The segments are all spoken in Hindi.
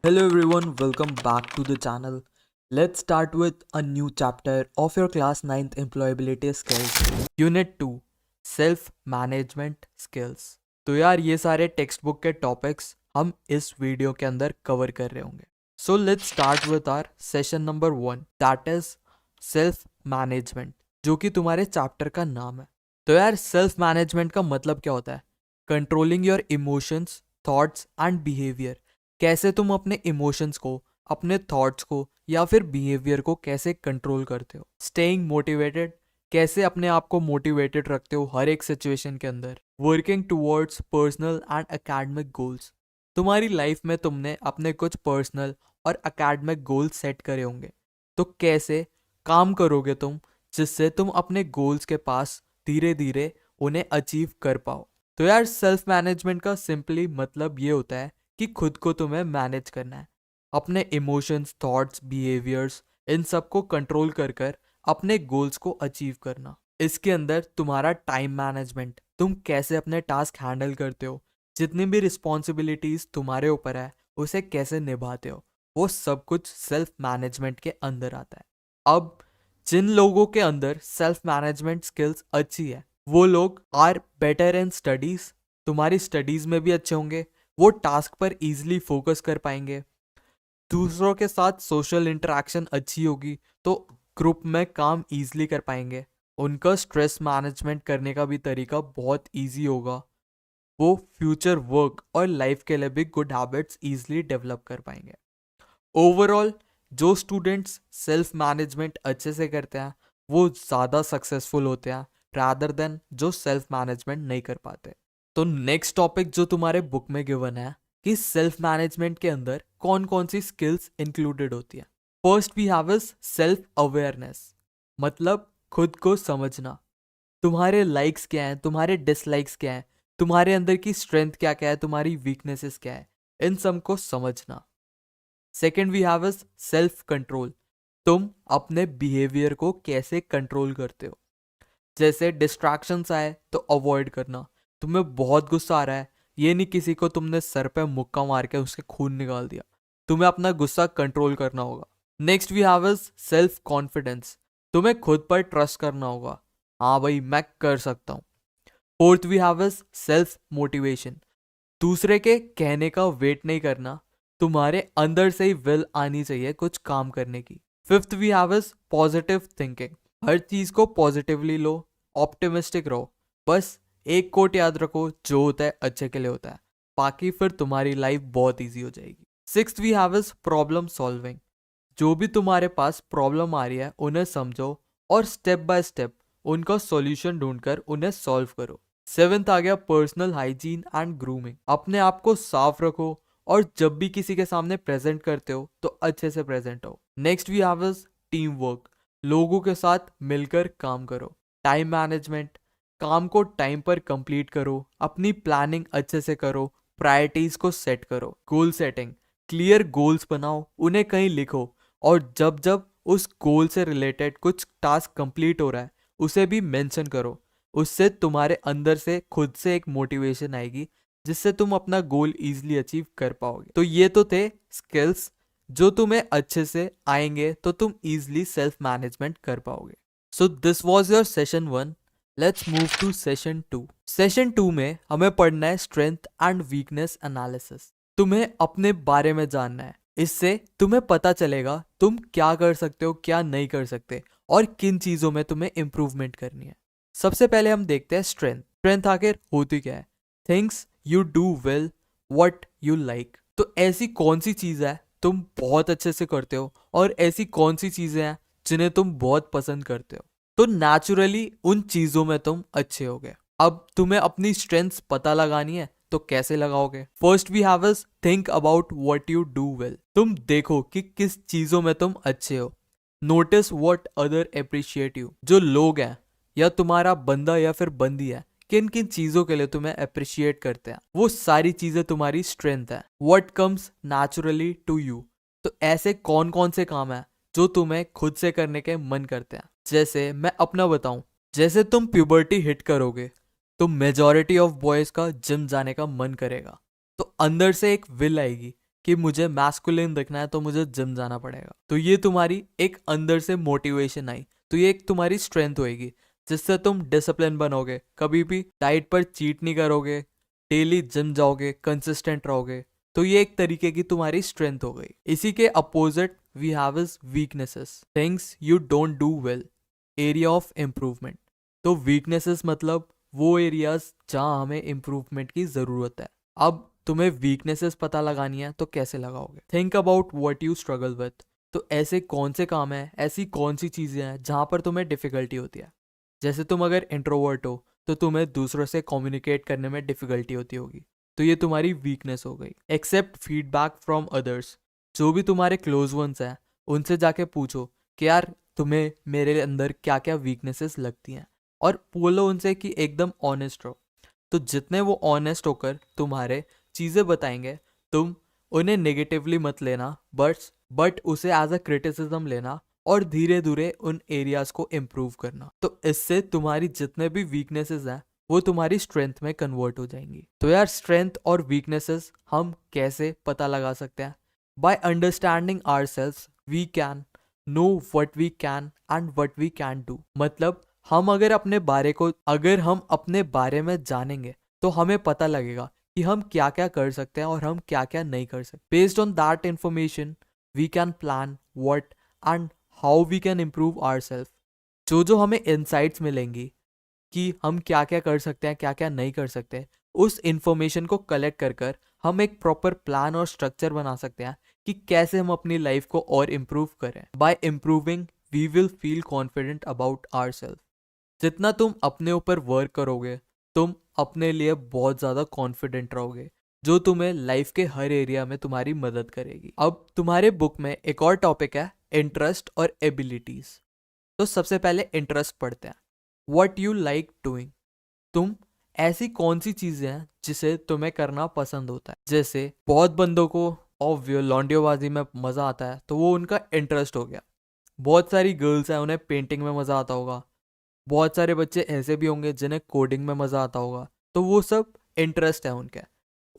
Hello everyone, welcome back to the channel. Let's start with a new chapter of your class 9th employability skills. Unit 2 Self Management Skills. तो यार ये सारे टेक्स्ट बुक के टॉपिक्स हम इस वीडियो के अंदर कवर कर रहे होंगे. So let's start with our session number 1 that is self management, जो कि तुम्हारे चैप्टर का नाम है. तो यार सेल्फ मैनेजमेंट का मतलब क्या होता है? Controlling your emotions, thoughts and behaviour. कैसे तुम अपने इमोशंस को, अपने थॉट्स को या फिर बिहेवियर को कैसे कंट्रोल करते हो. स्टेइंग मोटिवेटेड, कैसे अपने आप को मोटिवेटेड रखते हो हर एक सिचुएशन के अंदर. Working towards personal and academic goals. तुम्हारी लाइफ में तुमने अपने कुछ पर्सनल और एकेडमिक गोल्स सेट करे होंगे, तो कैसे काम करोगे तुम जिससे तुम अपने गोल्स के पास धीरे धीरे उन्हें अचीव कर पाओ. तो यार सेल्फ मैनेजमेंट का सिंपली मतलब ये होता है कि खुद को तुम्हें मैनेज करना है. अपने इमोशंस, थॉट्स, बिहेवियर्स, इन सब को कंट्रोल कर कर अपने गोल्स को अचीव करना. इसके अंदर तुम्हारा टाइम मैनेजमेंट, तुम कैसे अपने टास्क हैंडल करते हो, जितनी भी रिस्पॉन्सिबिलिटीज तुम्हारे ऊपर है उसे कैसे निभाते हो, वो सब कुछ सेल्फ मैनेजमेंट के अंदर आता है. अब जिन लोगों के अंदर सेल्फ मैनेजमेंट स्किल्स अच्छी है वो लोग आर बेटर इन स्टडीज. तुम्हारी स्टडीज में भी अच्छे होंगे, वो टास्क पर इजीली फोकस कर पाएंगे. दूसरों के साथ सोशल इंटरेक्शन अच्छी होगी तो ग्रुप में काम इजीली कर पाएंगे. उनका स्ट्रेस मैनेजमेंट करने का भी तरीका बहुत इजी होगा. वो फ्यूचर वर्क और लाइफ के लिए भी गुड हैबिट्स इजीली डेवलप कर पाएंगे. ओवरऑल जो स्टूडेंट्स सेल्फ मैनेजमेंट अच्छे से करते हैं वो ज़्यादा सक्सेसफुल होते हैं रादर देन जो सेल्फ मैनेजमेंट नहीं कर पाते. तो नेक्स्ट टॉपिक जो तुम्हारे बुक में गिवन है कि सेल्फ मैनेजमेंट के अंदर कौन कौन सी स्किल्स इंक्लूडेड होती है. First we have is self awareness, मतलब खुद को समझना. तुम्हारे लाइक्स क्या हैं, तुम्हारे डिसलाइक्स क्या हैं, तुम्हारे अंदर की स्ट्रेंथ क्या क्या है, तुम्हारी वीकनेसेस क्या है, इन सब को समझना. Second we have is self control. तुम अपने बिहेवियर को कैसे कंट्रोल करते हो. जैसे डिस्ट्रैक्शंस आए तो अवॉइड करना. तुम्हें बहुत गुस्सा आ रहा है, ये नहीं किसी को तुमने सर पे मुक्का मार के उसके खून निकाल दिया. तुम्हें अपना गुस्सा कंट्रोल करना होगा. Next we have is self confidence. तुम्हें खुद पर ट्रस्ट करना होगा, हाँ भाई मैं कर सकता हूँ. Fourth we have is self motivation. दूसरे के कहने का वेट नहीं करना, तुम्हारे अंदर से ही विल आनी चाहिए कुछ काम करने की. Fifth we have is positive thinking. हर चीज को पॉजिटिवली लो, ऑप्टिमिस्टिक रहो. बस एक कोट याद रखो, जो होता है अच्छे के लिए होता है, बाकी फिर तुम्हारी लाइफ बहुत इजी हो जाएगी. Sixth we have is problem solving. जो भी तुम्हारे पास प्रॉब्लम आ रही है उन्हें समझो और स्टेप बाय स्टेप उनका सॉल्यूशन ढूंढकर उन्हें सॉल्व करो. सेवेंथ आ गया पर्सनल हाइजीन एंड ग्रूमिंग. अपने आप को साफ रखो और जब भी किसी के सामने प्रेजेंट करते हो तो अच्छे से प्रेजेंट हो. Next we have is team work. लोगों के साथ मिलकर काम करो. टाइम मैनेजमेंट, काम को टाइम पर कंप्लीट करो, अपनी प्लानिंग अच्छे से करो, प्रायोरिटीज को सेट करो. गोल सेटिंग, क्लियर गोल्स बनाओ, उन्हें कहीं लिखो और जब जब उस गोल से रिलेटेड कुछ टास्क कंप्लीट हो रहा है उसे भी मेंशन करो. उससे तुम्हारे अंदर से खुद से एक मोटिवेशन आएगी जिससे तुम अपना गोल इजीली अचीव कर पाओगे. तो ये तो थे स्किल्स जो तुम्हें अच्छे से आएंगे तो तुम इजीली सेल्फ मैनेजमेंट कर पाओगे. So this was your session 1. Let's move to session 2. Session 2 में हमें पढ़ना है स्ट्रेंथ एंड वीकनेस एनालिसिस. तुम्हें अपने बारे में जानना है. इससे तुम्हें पता चलेगा तुम क्या कर सकते हो, क्या नहीं कर सकते और किन चीजों में तुम्हें इंप्रूवमेंट करनी है. सबसे पहले हम देखते हैं स्ट्रेंथ. स्ट्रेंथ आखिर होती क्या है? Things you do well, what you like. तो ऐसी कौन सी चीज है तुम बहुत अच्छे से करते हो और ऐसी कौन सी चीजें हैं जिन्हें तुम बहुत पसंद करते हो. तो नेचुरली उन चीजों में तुम अच्छे होगे. अब तुम्हें अपनी स्ट्रेंथ्स पता लगानी है तो कैसे लगाओगे? First we have is think about what you do well. तुम देखो कि किस चीजों में तुम अच्छे हो. Notice what other appreciate you. जो लोग हैं या तुम्हारा बंदा या फिर बंदी है, किन किन चीजों के लिए तुम्हें अप्रिशिएट करते हैं, वो सारी चीजें तुम्हारी स्ट्रेंथ है. What comes naturally to you. तो ऐसे कौन कौन से काम है जो तुम्हें खुद से करने के मन करते हैं. जैसे मैं अपना बताऊं, जैसे तुम प्यूबर्टी हिट करोगे तो मेजॉरिटी ऑफ बॉयज का जिम जाने का मन करेगा. तो अंदर से एक विल आएगी कि मुझे मैस्कुलिन दिखना है तो मुझे जिम जाना पड़ेगा, तो ये तुम्हारी एक अंदर से मोटिवेशन आई, तो ये एक तुम्हारी स्ट्रेंथ होएगी जिससे तुम डिसिप्लिन बनोगे, कभी भी डाइट पर चीट नहीं करोगे, डेली जिम जाओगे, कंसिस्टेंट रहोगे। तो ये एक तरीके की तुम्हारी स्ट्रेंथ हो गई। इसी के opposite we have is weaknesses, things you don't do well, area of improvement. तो वीकनेसेस मतलब वो एरियाज जहाँ हमें इम्प्रूवमेंट की जरूरत है। अब तुम्हें वीकनेसेस पता लगानी है तो कैसे लगाओगे? Think about what you struggle with. तो ऐसे कौन से काम हैं, ऐसी कौन सी चीजें हैं जहाँ पर तुम्हें डिफिकल्टी होती है? जैसे तुम अगर इंट्रोवर्ट हो तो तुम्हें दूसरों से कम्युनिकेट करने में डिफिकल्टी होती होगी, तो ये तुम्हारी वीकनेस हो गई। Accept feedback from others. जो भी तुम्हारे क्लोज वंस हैं उनसे जाके पूछो कि यार तुम्हें मेरे अंदर क्या क्या वीकनेसेस लगती हैं, और बोलो उनसे कि एकदम ऑनेस्ट रहो। तो जितने वो ऑनेस्ट होकर तुम्हारे चीज़ें बताएंगे, तुम उन्हें नेगेटिवली मत लेना, बट उसे एज अ क्रिटिसिज्म लेना और धीरे धीरे उन एरियाज को इम्प्रूव करना। तो इससे तुम्हारी जितने भी वीकनेसेस हैं वो तुम्हारी स्ट्रेंथ में कन्वर्ट हो जाएंगी। तो यार स्ट्रेंथ और वीकनेसेस हम कैसे पता लगा सकते हैं? By understanding ourselves we can know what we can and what we can do. मतलब अगर हम अपने बारे में जानेंगे तो हमें पता लगेगा कि हम क्या क्या कर सकते हैं और हम क्या क्या नहीं कर सकते। Based on that information we can plan what and how we can improve ourself. जो हमें इंसाइट्स मिलेंगी कि हम क्या क्या कर सकते हैं, क्या क्या नहीं कर सकते, उस इंफॉर्मेशन को कलेक्ट कर हम एक प्रॉपर प्लान और स्ट्रक्चर बना सकते हैं कि कैसे हम अपनी लाइफ को और इम्प्रूव करें। By improving we will feel confident about ourself. जितना तुम अपने ऊपर वर्क करोगे, तुम अपने लिए बहुत ज़्यादा कॉन्फिडेंट रहोगे, जो तुम्हें लाइफ के हर एरिया में तुम्हारी मदद करेगी। अब तुम्हारे बुक में एक और टॉपिक है इंटरेस्ट और एबिलिटीज। तो सबसे पहले इंटरेस्ट पढ़ते हैं। What you like doing. तुम ऐसी कौन सी चीजें हैं जिसे तुम्हें करना पसंद होता है? जैसे बहुत बंदों को ऑब्वियस लॉन्डियोबाजी में मजा आता है, तो वो उनका इंटरेस्ट हो गया। बहुत सारी गर्ल्स हैं, उन्हें पेंटिंग में मजा आता होगा। बहुत सारे बच्चे ऐसे भी होंगे जिन्हें कोडिंग में मजा आता होगा, तो वो सब इंटरेस्ट है उनके।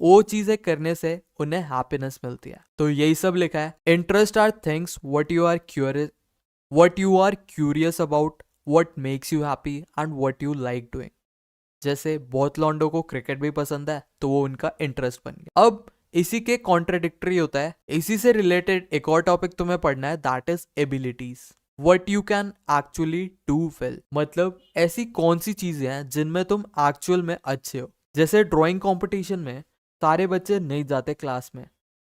वो चीजें करने से उन्हें हैप्पीनेस मिलती है। तो यही सब लिखा है, interest are things what you are curious about, what makes you happy and what you like doing. जैसे बहुत लॉन्डो को क्रिकेट भी पसंद है, तो वो उनका इंटरेस्ट बन गया। अब इसी के कॉन्ट्राडिक्टरी होता है, इसी से रिलेटेड एक और टॉपिक तुम्हें पढ़ना है, that is abilities. What you can actually do well. मतलब ऐसी कौन सी चीजें हैं जिनमें तुम एक्चुअल में अच्छे हो। जैसे ड्राइंग कंपटीशन में सारे बच्चे नहीं जाते क्लास में,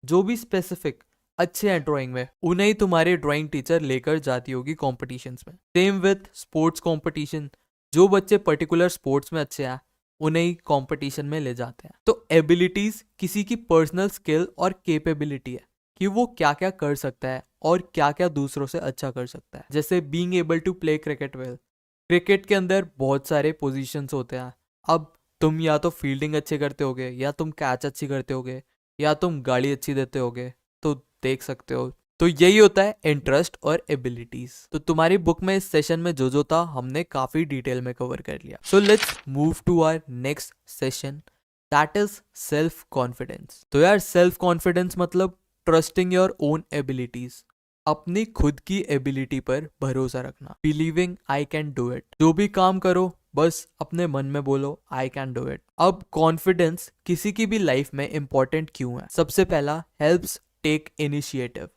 जो भी स्पेसिफिक अच्छे हैं ड्राइंग में उन्हें ही तुम्हारी ड्राइंग टीचर लेकर जाती होगी कॉम्पिटिशन्स में। सेम विथ स्पोर्ट्स कॉम्पिटिशन, जो बच्चे पर्टिकुलर स्पोर्ट्स में अच्छे हैं उन्हें ही कॉम्पिटिशन में ले जाते हैं। तो एबिलिटीज किसी की पर्सनल स्किल और केपेबिलिटी है कि वो क्या क्या कर सकता है और क्या क्या दूसरों से अच्छा कर सकता है। जैसे being able to play cricket well. Cricket के अंदर बहुत सारे पोजीशंस होते हैं। अब तुम या तो फील्डिंग अच्छे करते होगे, या तुम कैच अच्छी करते होगे, या तुम गाड़ी अच्छी देते होगे, तो देख सकते हो। तो यही होता है इंटरेस्ट और एबिलिटीज। तो तुम्हारी बुक में इस सेशन में जो था हमने काफी डिटेल में कवर कर लिया। So let's move to our next session, that is self confidence. तो यार सेल्फ कॉन्फिडेंस मतलब ट्रस्टिंग योर ओन एबिलिटीज, अपनी खुद की एबिलिटी पर भरोसा रखना। Believing I can do it. जो भी काम करो बस अपने मन में बोलो आई कैन डू इट। अब कॉन्फिडेंस किसी की भी लाइफ में इंपॉर्टेंट क्यों है? सबसे पहला, हेल्प्स टेक इनिशिएटिव।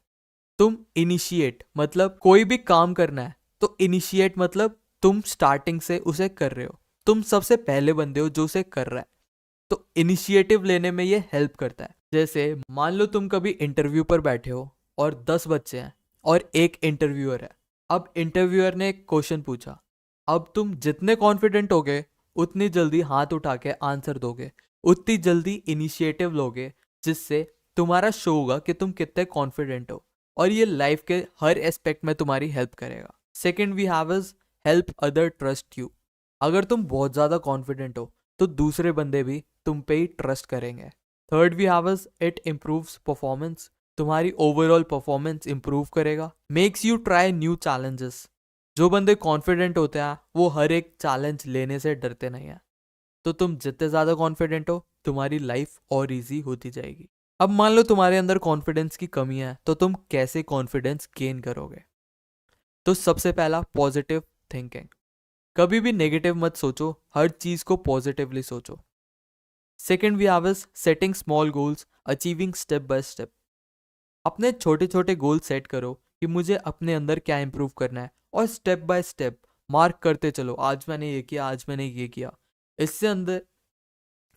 तुम इनिशिएट मतलब कोई भी काम करना है, तो इनिशिएट मतलब तुम स्टार्टिंग से उसे कर रहे हो, तुम सबसे पहले बंदे हो जो उसे कर रहा है। तो इनिशिएटिव लेने में ये हेल्प करता है। जैसे मान लो तुम कभी इंटरव्यू पर बैठे हो और 10 बच्चे हैं और एक इंटरव्यूअर है। अब इंटरव्यूअर ने एक क्वेश्चन पूछा, अब तुम जितने कॉन्फिडेंट होगे उतनी जल्दी हाथ उठा के आंसर दोगे, उतनी जल्दी इनिशिएटिव लोगे, जिससे तुम्हारा शो होगा कि तुम कितने कॉन्फिडेंट हो, और ये लाइफ के हर एस्पेक्ट में तुम्हारी हेल्प करेगा। Second we have is help other trust you. अगर तुम बहुत ज्यादा कॉन्फिडेंट हो तो दूसरे बंदे भी तुम पे ही ट्रस्ट करेंगे। Third we have is it improves performance. तुम्हारी ओवरऑल परफॉर्मेंस इंप्रूव करेगा। Makes you try new challenges. जो बंदे कॉन्फिडेंट होते हैं वो हर एक चैलेंज लेने से डरते नहीं हैं। तो तुम जितने ज्यादा कॉन्फिडेंट हो तुम्हारी लाइफ और इजी होती जाएगी। अब मान लो तुम्हारे अंदर कॉन्फिडेंस की कमी है, तो तुम कैसे कॉन्फिडेंस गेन करोगे? तो सबसे पहला, पॉजिटिव थिंकिंग। कभी भी नेगेटिव मत सोचो, हर चीज को पॉजिटिवली सोचो। Second we have is setting small goals, achieving step by step. अपने छोटे छोटे गोल सेट करो कि मुझे अपने अंदर क्या इंप्रूव करना है, और स्टेप बाय स्टेप मार्क करते चलो, आज मैंने ये किया, आज मैंने ये किया। इससे अंदर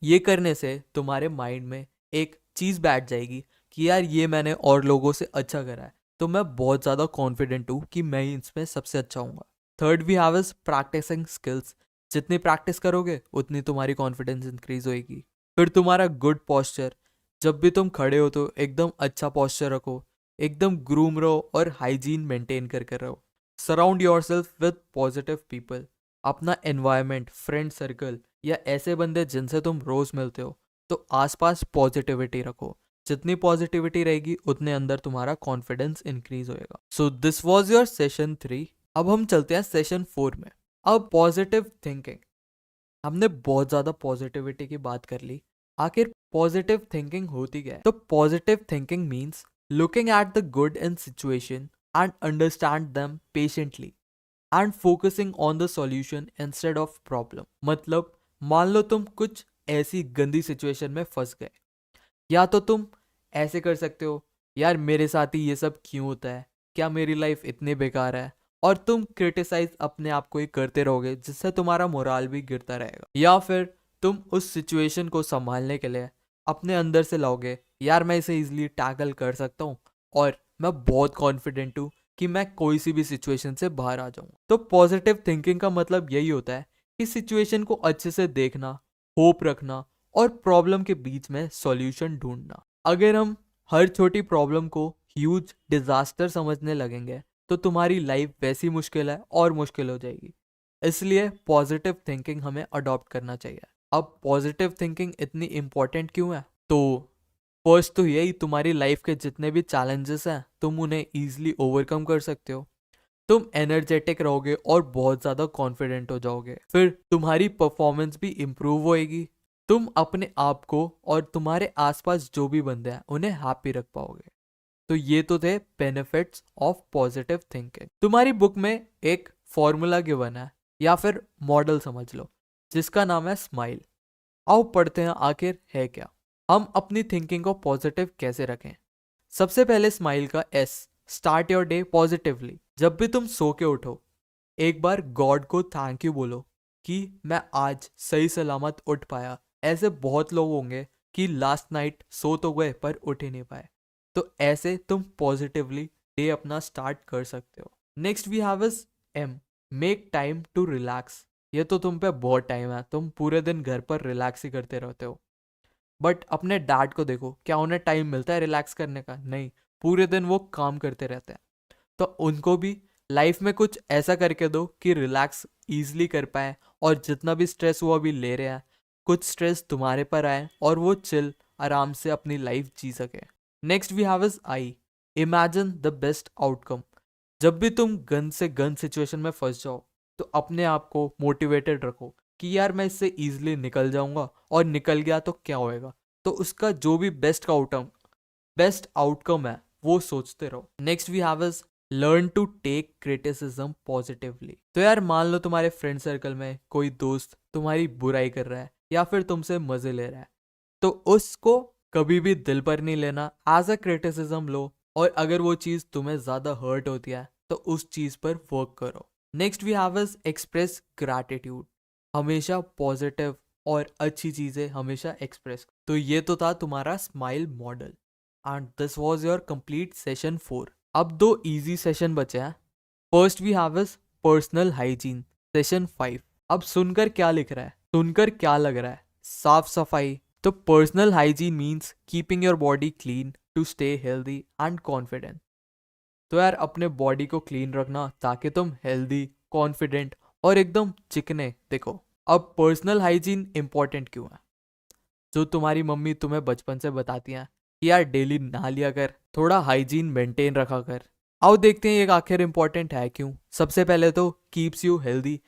ये करने से तुम्हारे माइंड में एक चीज बैठ जाएगी कि यार ये मैंने और लोगों से अच्छा करा है, तो मैं बहुत ज्यादा कॉन्फिडेंट हूँ कि मैं इसमें सबसे अच्छा हूँगा। Third we have is practising skills. जितनी प्रैक्टिस करोगे उतनी तुम्हारी कॉन्फिडेंस इंक्रीज होएगी। फिर तुम्हारा गुड पॉस्चर। जब भी तुम खड़े हो तो एकदम अच्छा पॉस्चर रखो, एकदम ग्रूम रहो और हाइजीन मेंटेन करके रहो। Surround yourself with positive people. अपना एनवायरनमेंट, फ्रेंड सर्कल या ऐसे बंदे जिनसे तुम रोज मिलते हो, तो आसपास पॉजिटिविटी रखो। जितनी पॉजिटिविटी रहेगी उतने अंदर तुम्हारा कॉन्फिडेंस इंक्रीज होएगा। सो दिस वाज योर सेशन 3। अब हम चलते हैं सेशन 4 में। अब पॉजिटिव थिंकिंग। हमने बहुत ज्यादा पॉजिटिविटी की बात कर ली, आखिर पॉजिटिव थिंकिंग होती क्या है? तो positive thinking means looking at the good in situation and understand them patiently and focusing on the solution instead of problem. मतलब मान लो तुम कुछ ऐसी गंदी सिचुएशन में फंस गए, या तो तुम ऐसे कर सकते हो, यार मेरे साथ ही ये सब क्यों होता है, क्या मेरी लाइफ इतनी बेकार है, और तुम क्रिटिसाइज अपने आप को ही करते रहोगे, जिससे तुम्हारा मोराल भी गिरता रहेगा। या फिर तुम उस सिचुएशन को संभालने के लिए अपने अंदर से लाओगे, यार मैं इसे इजिली टैकल कर सकता हूँ और मैं बहुत कॉन्फिडेंट हूँ कि मैं कोई सी भी सिचुएशन से बाहर आ जाऊंगा। तो पॉजिटिव थिंकिंग का मतलब यही होता है कि सिचुएशन को अच्छे से देखना, होप रखना और प्रॉब्लम के बीच में सॉल्यूशन ढूंढना। अगर हम हर छोटी प्रॉब्लम को ह्यूज डिजास्टर समझने लगेंगे तो तुम्हारी लाइफ वैसी मुश्किल है और मुश्किल हो जाएगी। इसलिए पॉजिटिव थिंकिंग हमें अडॉप्ट करना चाहिए। अब पॉजिटिव थिंकिंग इतनी इंपॉर्टेंट क्यों है? तो फर्स्ट तो यही, तुम्हारी लाइफ के जितने भी चैलेंजेस हैं तुम उन्हें इजीली ओवरकम कर सकते हो। तुम एनर्जेटिक रहोगे और बहुत ज़्यादा कॉन्फिडेंट हो जाओगे। फिर तुम्हारी परफॉर्मेंस भी इम्प्रूव होएगी। तुम अपने आप को और तुम्हारे आसपास जो भी बंदे हैं उन्हें हैप्पी रख पाओगे। तो ये तो थे बेनिफिट्स ऑफ पॉजिटिव थिंकिंग। तुम्हारी बुक में एक फॉर्मूला गिवन है, या फिर मॉडल समझ लो, जिसका नाम है स्माइल। आओ पढ़ते हैं आखिर है क्या। हम अपनी थिंकिंग को पॉजिटिव कैसे रखें? सबसे पहले स्माइल का S, start your day positively. जब भी तुम सो के उठो, एक बार गॉड को थैंक यू बोलो कि मैं आज सही सलामत उठ पाया। ऐसे बहुत लोग होंगे कि लास्ट नाइट सो तो गए पर उठ ही नहीं पाए। तो ऐसे तुम पॉजिटिवली डे अपना स्टार्ट कर सकते हो। Next we have is M, make time to relax. ये तो तुम पे बहुत टाइम है, तुम पूरे दिन घर पर रिलैक्स ही करते रहते हो। बट अपने डैड को देखो, क्या उन्हें टाइम मिलता है रिलैक्स करने का? नहीं, पूरे दिन वो काम करते रहते हैं। तो उनको भी लाइफ में कुछ ऐसा करके दो कि रिलैक्स ईजिली कर पाए, और जितना भी स्ट्रेस वो अभी ले रहे हैं, कुछ स्ट्रेस तुम्हारे पर आए और वो चिल आराम से अपनी लाइफ जी सके। Next we have is I, imagine the best outcome. जब भी तुम गन से गन सिचुएशन में फंस जाओ तो अपने आप को मोटिवेटेड रखो कि यार मैं इससे ईजिली निकल जाऊंगा, और निकल गया तो क्या होएगा। तो उसका जो भी बेस्ट आउटकम है वो सोचते रहो। Next we have is learn to take criticism positively. तो यार मान लो तुम्हारे फ्रेंड सर्कल में कोई दोस्त तुम्हारी बुराई कर रहा है या फिर तुमसे मजे ले रहा है, तो उसको कभी भी दिल पर नहीं लेना, एज अ क्रिटिसिज्म लो। और अगर वो चीज तुम्हें ज्यादा हर्ट होती है तो उस चीज पर वर्क करो। Next we have is express gratitude. हमेशा पॉजिटिव और अच्छी चीजें हमेशा एक्सप्रेस। तो ये तो था तुम्हारा smile model, and this was your complete session 4। अब दो इजी सेशन बचे हैं। First we have is personal hygiene, session 5। अब सुनकर क्या लिख रहा है, सुनकर क्या लग रहा है? साफ सफाई। तो personal hygiene means keeping your body clean to stay healthy and confident. तो यार अपने बॉडी को क्लीन रखना ताकि तुम हेल्दी, कॉन्फिडेंट और एकदम चिकने दिखो। अब पर्सनल हाइजीन इंपॉर्टेंट क्यों है? जो तुम्हारी मम्मी तुम्हें बचपन से बताती हैं कि यार डेली नहा लिया कर, थोड़ा हाइजीन मेंटेन रखा कर। आओ देखते हैं ये आखिर इंपॉर्टेंट है क्यों। सबसे पहले तो कीप्स यू हेल्दी।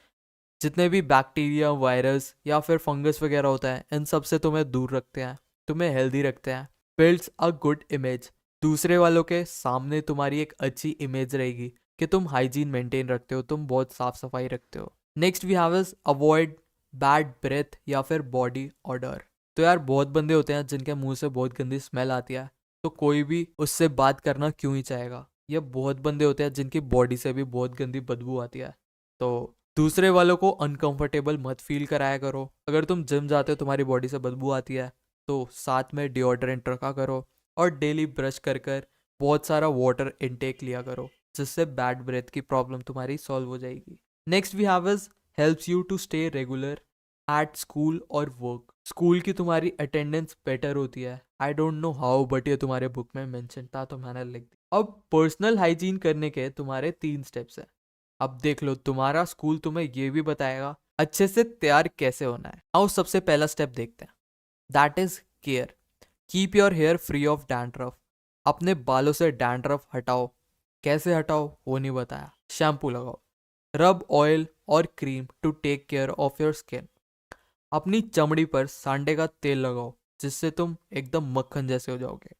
जितने भी बैक्टीरिया, वायरस या फिर फंगस वगैरह होता है, इन सब से तुम्हें दूर रखते हैं, तुम्हें हेल्दी रखते हैं। Builds a good image. दूसरे वालों के सामने तुम्हारी एक अच्छी इमेज रहेगी कि तुम हाइजीन मेंटेन रखते हो, तुम बहुत साफ सफाई रखते हो। Next we have is avoid bad breath या फिर बॉडी ऑर्डर। तो यार बहुत बंदे होते हैं जिनके मुंह से बहुत गंदी स्मेल आती है, तो कोई भी उससे बात करना क्यों ही चाहेगा। ये बहुत बंदे होते हैं जिनकी बॉडी से भी बहुत गंदी बदबू आती है। तो दूसरे वालों को अनकंफर्टेबल मत फील कराया करो। अगर तुम जिम जाते हो, तुम्हारी बॉडी से बदबू आती है, तो साथ में डिओड्रेंट रखा करो और डेली ब्रश कर कर बहुत सारा वाटर इनटेक लिया करो, जिससे बैड ब्रेथ की प्रॉब्लम तुम्हारी सॉल्व हो जाएगी। Next we have is helps you to stay regular at school और वर्क। स्कूल की तुम्हारी अटेंडेंस बेटर होती है। I don't know how, but ये तुम्हारे बुक में मेंशन था तो मैंने लिख दिया। अब पर्सनल हाइजीन करने के तुम्हारे 3 स्टेप्स हैं। अब देख लो, तुम्हारा स्कूल तुम्हें ये भी बताएगा अच्छे से तैयार कैसे होना है। आओ सबसे पहला स्टेप देखते हैं, that is care. Keep your hair free of dandruff. अपने बालों से डैंड्रफ हटाओ। कैसे हटाओ वो नहीं बताया। शैम्पू लगाओ, रब ऑयल और cream to take care of your skin. अपनी चमड़ी पर सांडे का तेल लगाओ, जिससे तुम एकदम मक्खन जैसे हो जाओगे।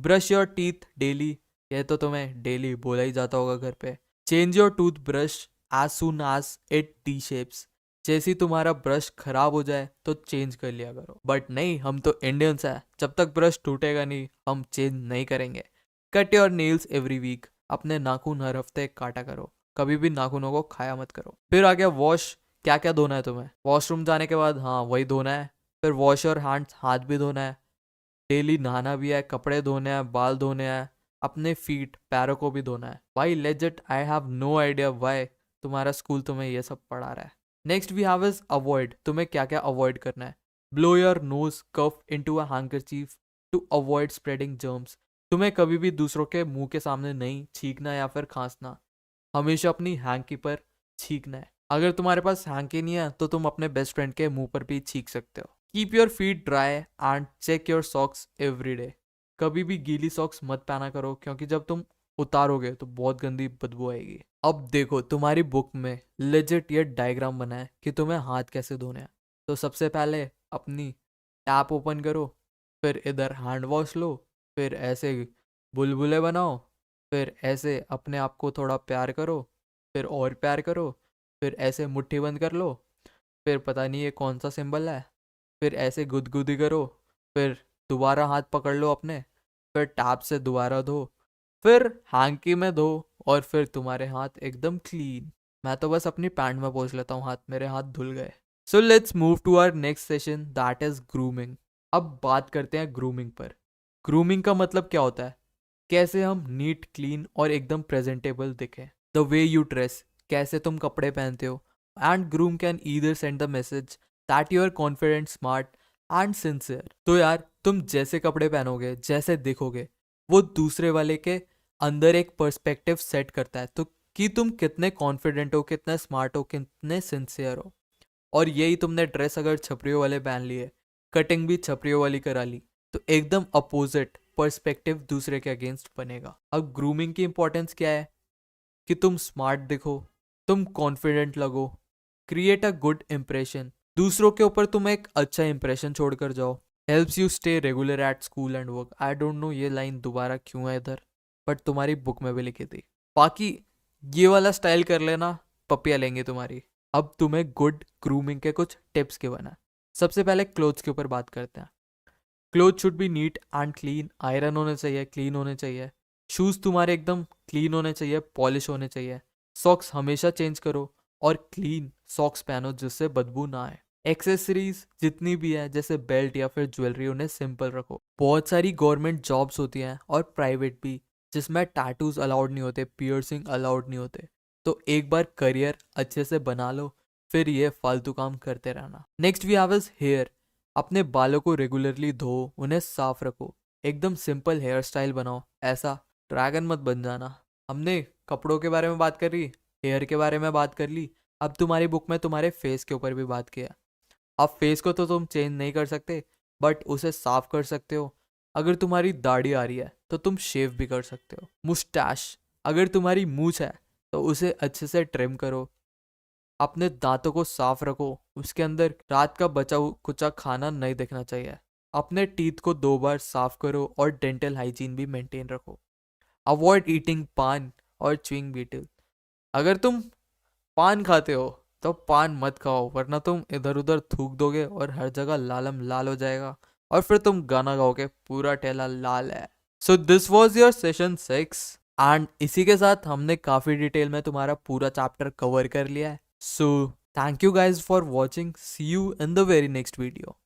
Brush your teeth daily. ये तो तुम्हें डेली बोला ही जाता होगा घर पे। Change your tooth brush as soon as it T shapes. जैसे ही तुम्हारा ब्रश खराब हो जाए तो चेंज कर लिया करो। बट नहीं, हम तो इंडियंस हैं, जब तक ब्रश टूटेगा नहीं हम चेंज नहीं करेंगे। Cut your nails every week. अपने नाखून हर हफ्ते काटा करो, कभी भी नाखूनों को खाया मत करो। फिर आ गया वॉश। क्या क्या धोना है तुम्हें? वॉशरूम जाने के बाद हाँ वही धोना है। फिर वॉश योर हैंड्स, हाथ भी धोना है। डेली नहाना भी है, कपड़े धोने हैं, बाल धोने हैं, अपने फीट पैरों को भी धोना है। भाई legit I have no idea why तुम्हारा स्कूल तुम्हें ये सब पढ़ा रहा है। Next we have is avoid. तुम्हें क्या क्या अवॉइड करना है? Blow your nose cough into a handkerchief to avoid spreading germs. तुम्हें कभी भी दूसरों के मुंह के सामने नहीं छींकना या फिर खांसना। हमेशा अपनी हैंकी पर छींकना है। अगर तुम्हारे पास हैंकी नहीं है तो तुम अपने बेस्ट फ्रेंड के मुंह पर भी छींक सकते हो। Keep your feet dry and check your socks every day. कभी भी गीली सॉक्स मत पहना करो, क्योंकि जब तुम उतारोगे तो बहुत गंदी बदबू आएगी। अब देखो, तुम्हारी बुक में लेजिट ये डायग्राम बना है कि तुम्हें हाथ कैसे धोने हैं। तो सबसे पहले अपनी टैप ओपन करो, फिर इधर हैंड वॉश लो, फिर ऐसे बुलबुले बनाओ, फिर ऐसे अपने आप को थोड़ा प्यार करो, फिर और प्यार करो, फिर ऐसे मुट्ठी बंद कर लो, फिर पता नहीं ये कौन सा सिंबल है, फिर ऐसे गुदगुदी करो, फिर दोबारा हाथ पकड़ लो अपने, फिर टैप से दोबारा धो, फिर हैंकी में धो, और फिर तुम्हारे हाथ एकदम क्लीन। मैं तो बस अपनी पैंट में पोंछ लेता हूँ हाथ, मेरे हाथ धुल गए। So let's move to our next session, that is grooming. अब बात करते हैं ग्रूमिंग पर। ग्रूमिंग का मतलब क्या होता है? कैसे हम नीट, क्लीन और एकदम प्रेजेंटेबल दिखें। द वे यू ड्रेस, कैसे तुम कपड़े पहनते हो। And groom can either send the message that you are confident, smart and sincere. तो यार तुम जैसे कपड़े पहनोगे, जैसे दिखोगे, वो दूसरे वाले के अंदर एक पर्सपेक्टिव सेट करता है, तो कि तुम कितने कॉन्फिडेंट हो, कितने स्मार्ट हो, कितने सिंसियर हो। और यही तुमने ड्रेस अगर छपरियों वाले पहन लिए, कटिंग भी छपरियों वाली करा ली, तो एकदम अपोजिट पर्सपेक्टिव दूसरे के अगेंस्ट बनेगा। अब ग्रूमिंग की इंपॉर्टेंस क्या है? कि तुम स्मार्ट दिखो, तुम कॉन्फिडेंट लगो, क्रिएट अ गुड इम्प्रेशन, दूसरों के ऊपर तुम एक अच्छा इंप्रेशन छोड़कर जाओ। Helps you stay regular at school and work. I don't no ये लाइन दोबारा क्यों है इधर, बट तुम्हारी बुक में भी लिखी थी। बाकी ये वाला स्टाइल कर लेना, पपिया लेंगे तुम्हारी। अब तुम्हें गुड ग्रूमिंग के कुछ टिप्स के बना। सबसे पहले क्लोथ्स के ऊपर बात करते हैं। Cloth should be neat and clean. Iron होने चाहिए, क्लीन होने चाहिए। शूज़ तुम्हारे एकदम क्लीन होने चाहिए, पॉलिश होने चाहिए। सॉक्स हमेशा चेंज करो और क्लीन सॉक्स पहनो, जिससे बदबू ना आए। एक्सेसरीज जितनी भी है, जैसे बेल्ट या फिर ज्वेलरी, उन्हें सिंपल रखो। बहुत सारी गवर्नमेंट जॉब्स होती हैं और प्राइवेट भी, जिसमें टैटूज अलाउड नहीं होते, पियर्सिंग अलाउड नहीं होते। तो एक बार करियर अच्छे से बना लो, फिर ये फालतू काम करते रहना। Next we have is hair. अपने बालों को रेगुलरली धो, उन्हें साफ रखो। एकदम सिंपल हेयर स्टाइल बनाओ, ऐसा ड्रैगन मत बन जाना। हमने कपड़ों के बारे में बात कर ली, हेयर के बारे में बात कर ली, अब तुम्हारी बुक में तुम्हारे फेस के ऊपर भी बात किया। अब फेस को तो तुम चेंज नहीं कर सकते, बट उसे साफ कर सकते हो। अगर तुम्हारी दाढ़ी आ रही है तो तुम शेव भी कर सकते हो। मुस्टैश, अगर तुम्हारी मूछ है तो उसे अच्छे से ट्रिम करो। अपने दांतों को साफ रखो, उसके अंदर रात का बचा कुचा खाना नहीं दिखना चाहिए। अपने टीथ को 2 बार साफ करो और डेंटल हाइजीन भी मेंटेन रखो। अवॉइड ईटिंग पान और च्युइंग बीटल। अगर तुम पान खाते हो तो पान मत खाओ, वरना तुम इधर उधर थूक दोगे और हर जगह लालम लाल हो जाएगा और फिर तुम गाना गाओगे पूरा ठेला लाल है। So this was your session 6 and इसी के साथ हमने काफी डिटेल में तुम्हारा पूरा चैप्टर कवर कर लिया है। So thank you guys for watching, see you in the very next video.